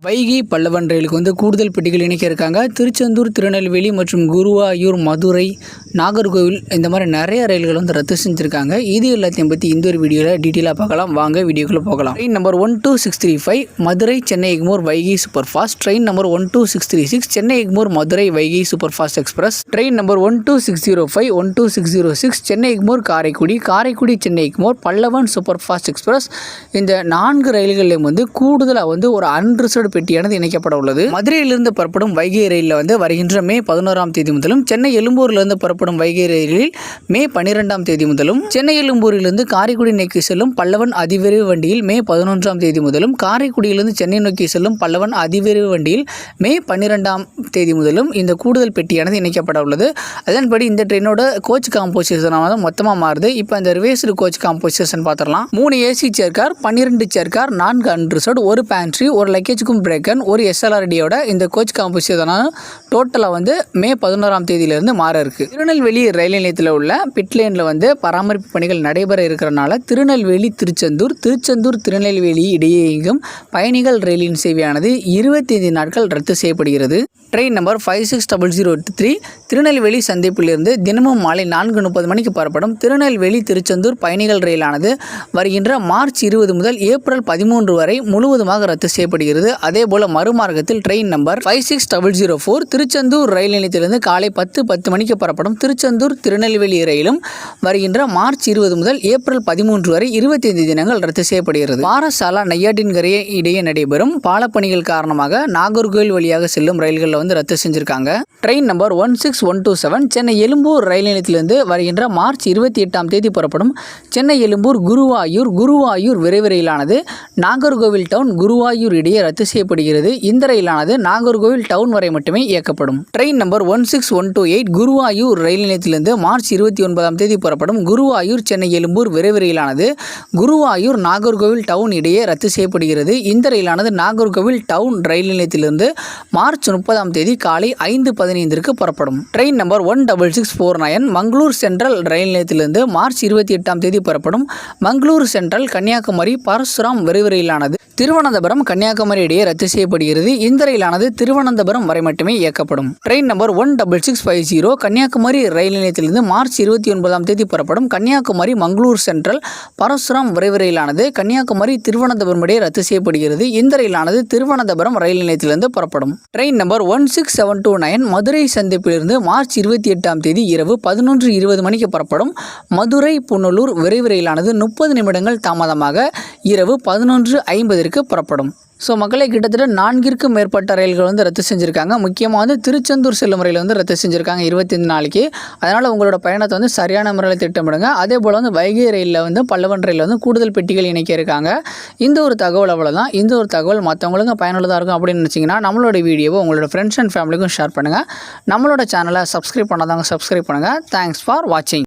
வைகை பல்லவன் ரயிலுக்கு வந்து கூடுதல் பெட்டிகள் இணைக்க இருக்காங்க. திருச்செந்தூர், திருநெல்வேலி மற்றும் குருவாயூர், மதுரை, நாகர்கோவில் இந்த மாதிரி நிறைய ரயில்கள் வந்து ரத்து செஞ்சுருக்காங்க. இது எல்லாத்தையும் பற்றி இந்த ஒரு வீடியோவில் டீட்டெயிலாக பார்க்கலாம். வாங்க வீடியோக்குள்ளே போகலாம். Train number 12635 Madurai Chennai Egmore Vaigai super fast. Train number 12636 Chennai Egmore Madurai Vaigai super fast express. Train number 12605 12606 Chennai Egmore Karaikudi, Karaikudi Chennai Egmore Pallavan super fast express. இந்த 4 ரயில்களையும் வந்து கூடுதலாக வந்து ஒரு அன்ரிசர்வ்டு பெட்டியானது இணைக்கப்பட உள்ளது. மதுரையிலிருந்து புறப்படும் வைகை ரயிலில் வந்து வருகின்ற மே 11ஆம் தேதி முதலும், சென்னை எழும்பூரிலிருந்து புறப்படும் வைகை ரயிலில் மே 12ஆம் தேதி முதலும், சென்னை எழும்பூரிலிருந்து காரைக்குடி நோக்கி செல்லும் பல்லவன் அதிவிரைவு வண்டியில் மே 11ஆம் தேதி முதலும், காரைக்குடியிலிருந்து சென்னை நோக்கி செல்லும் பல்லவன் அதிவிரைவு வண்டியில் மே 12ஆம் தேதி முதலும் இந்த கூடுதல் பெட்டியானது இணைக்கப்பட உள்ளது. அதன்படி இந்த ட்ரெயினோட கோச் காம்போசிஷனானது மொத்தமாக மாறுது. இப்போ இந்த ரிவேர்ஸ்டு கோச் காம்போசிஷன் பார்த்துடலாம். 3 ஏசி சேர்க்கார், 12 சேர்க்கார், 4 அன்ரிசர்வ்டு, 1 பேண்ட்ரி, 1 லக்கேஜுக்கும் பிரேக்கன், 1 எஸ்எல்ஆர்டியோட இந்த கோச் காம்போசிஷனான டோட்டலாக வந்து மே 11ஆம் தேதியிலிருந்து மாற இருக்கு. திருநெல்வேலி ரயில் நிலையத்தில் உள்ள பிட்லேனில் வந்து பராமரிப்பு பணிகள் நடைபெற இருக்கிறனால திருநெல்வேலி திருச்செந்தூர், திருச்செந்தூர் திருநெல்வேலி இடையே இயங்கும் பயணிகள் ரயிலின் சேவையானது 25 நாட்கள் ரத்து செய்யப்படுகிறது. ட்ரெயின் நம்பர் 56003 திருநெல்வேலி சந்திப்பிலிருந்து தினமும் மாலை 4:30 மணிக்கு புறப்படும் திருநெல்வேலி திருச்செந்தூர் பயணிகள் ரயிலானது வருகின்ற மார்ச் 20 முதல் ஏப்ரல் 13 வரை முழுவதுமாக ரத்து செய்யப்படுகிறது. அதேபோல மறுமார்க்கத்தில் ட்ரெயின் நம்பர் 56004 திருச்செந்தூர் ரயில் நிலையத்திலிருந்து காலை 10:10 மணிக்கு புறப்படும் திருச்செந்தூர் திருநெல்வேலி ரயிலும் வருகின்ற மார்ச் 20 முதல் ஏப்ரல் 13 வரை 25 தினங்கள் ரத்து செய்யப்படுகிறது. பாரசாலா நையாட்டின்கரை இடையே நடைபெறும் பாலப்பணிகள் காரணமாக நாகர்கோவில் வழியாக செல்லும் ரயில்களில் வந்து ரத்து செஞ்சிருக்காங்க. ட்ரெயின் நம்பர் 16127 சென்னை எழும்பூர் ரயில் நிலையத்திலிருந்து வருகின்ற மார்ச் 28ஆம் தேதி புறப்படும் சென்னை எழும்பூர் குருவாயூர், குருவாயூர் விரைவு ரயிலானது நாகர்கோவில் டவுன், குருவாயூர் இடையே ரத்து செய்யப்படுகிறது. இந்த ரயிலானது நாகர்கோவில் டவுன் வரை மட்டுமே இயக்கப்படும். ட்ரெயின் நம்பர் 16128 குருவாயூர் ரயில் நிலையத்திலிருந்து மார்ச் 29ஆம் தேதி புறப்படும் குருவாயூர் சென்னை எழும்பூர் விரைவு ரயிலானது குருவாயூர் நாகர்கோவில் டவுன் இடையே ரத்து செய்யப்படுகிறது. இந்த ரயிலானது நாகர்கோவில் டவுன் ரயில் நிலையத்திலிருந்து மார்ச் 30ஆம் தேதி காலை 5:15 புறப்படும். ட்ரெயின் நம்பர் 16649 மங்களூர் சென்ட்ரல் ரயில் நிலையத்திலிருந்து மார்ச் 28ஆம் தேதி புறப்படும் மங்களூர் சென்ட்ரல் கன்னியாகுமரி பரசுராம் விரைவு ரயிலானது திருவனந்தபுரம் கன்னியாகுமரி இடையே ரத்து செய்யப்படுகிறது. இந்த ரயிலானது திருவனந்தபுரம் வரை மட்டுமே இயக்கப்படும். ட்ரெயின் நம்பர் 16650 கன்னியாகுமரி ரயில் நிலையத்திலிருந்து மார்ச் 29ஆம் தேதி புறப்படும் கன்னியாகுமரி மங்களூர் சென்ட்ரல் பரசுராம் விரைவு ரயிலானது கன்னியாகுமரி திருவனந்தபுரம் இடையே ரத்து செய்யப்படுகிறது. இந்த ரயிலானது திருவனந்தபுரம் ரயில் நிலையத்திலிருந்து புறப்படும். ட்ரெயின் நம்பர் 16729 மதுரை சந்திப்பிலிருந்து மார்ச் 28ஆம் தேதி இரவு 11:20 மணிக்கு புறப்படும் மதுரை புனலூர் விரைவு ரயிலானது 30 நிமிடங்கள் தாமதமாக இரவு 11:50 புறப்படும். ஸோ மக்களை கிட்டத்தட்ட 4க்கும் மேற்பட்ட ரயில்கள் வந்து ரத்து செஞ்சுருக்காங்க. முக்கியமாக வந்து திருச்செந்தூர் செல்லும் ரயில் வந்து ரத்து செஞ்சுருக்காங்க 25 நாளைக்கு. அதனால் உங்களோட பயணத்தை வந்து சரியான முறையில் திட்டமிடுங்க. அதே போல் வந்து வைகை ரயிலில் வந்து பல்லவன் ரயிலில் வந்து கூடுதல் பெட்டிகள் இணைக்க இருக்காங்க. இந்த ஒரு தகவல் அவ்வளோதான். இந்த ஒரு தகவல் மற்றவங்களுக்கும் பயனுள்ளதாக இருக்கும் அப்படின்னு நினச்சிங்கன்னா நம்மளோட வீடியோவை உங்களோட ஃப்ரெண்ட்ஸ் அண்ட் ஃபேமிலிக்கும் ஷேர் பண்ணுங்கள். நம்மளோட சேனலை சப்ஸ்கிரைப் பண்ணாதவங்க சப்ஸ்கிரைப் பண்ணுங்கள். தேங்க்ஸ் ஃபார் வாட்சிங்.